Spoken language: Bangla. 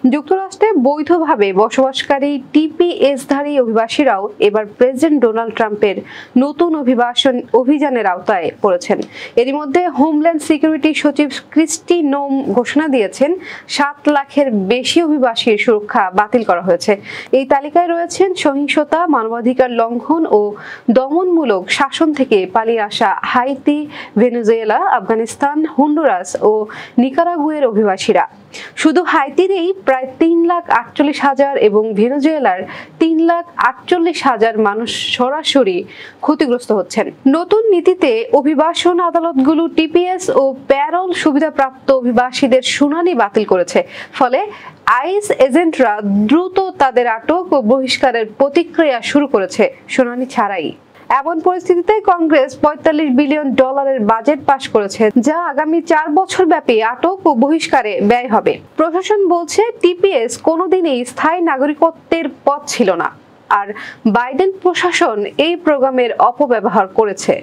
যুক্তরাষ্ট্রে বৈধভাবে বসবাসকারী টিপিএসধারী অভিবাসীরাও এবার প্রেসিডেন্ট ডোনাল্ড ট্রাম্পের নতুন অভিযানের আওতায় পড়েছেন। এরই মধ্যে হোমল্যান্ড সিকিউরিটি সচিব ক্রিস্টি নোম ঘোষণা দিয়েছেন 7 লাখের বেশি অভিবাসীর সুরক্ষা বাতিল করা হয়েছে। এই তালিকায় রয়েছেন সহিংসতা, মানবাধিকার লঙ্ঘন ও দমনমূলক শাসন থেকে পালিয়ে আসা হাইতি, ভেনেজুয়েলা, আফগানিস্তান, হন্ডুরাস ও নিকারাগুয়ের অভিবাসীরা। শুধু হাইতিরই প্রায় 3,48,000 এবং ভেনেজুয়েলার 3,48,000 মানুষ সরাসরি ক্ষতিগ্রস্ত হচ্ছেন। নতুন নীতিতে অভিবাসন আদালতগুলো টিপিএস ও প্যারোল সুবিধাপ্রাপ্ত অভিবাসীদের শুনানি বাতিল করেছে। ফলে আইস এজেন্টরা দ্রুত তাদের আটক ও বহিষ্কারের প্রতিক্রিয়া শুরু করেছে শুনানি ছাড়াই। এমন পরিস্থিতিতে কংগ্রেস $45 বিলিয়ন বাজেট পাশ করেছে, যা আগামী 4 বছর ব্যাপী আটক ও বহিষ্কারে ব্যয় হবে। প্রশাসন বলছে টিপিএস কোনোদিনই স্থায়ী নাগরিকত্বের পথ ছিল না, আর বাইডেন প্রশাসন এই প্রোগ্রামের অপব্যবহার করেছে।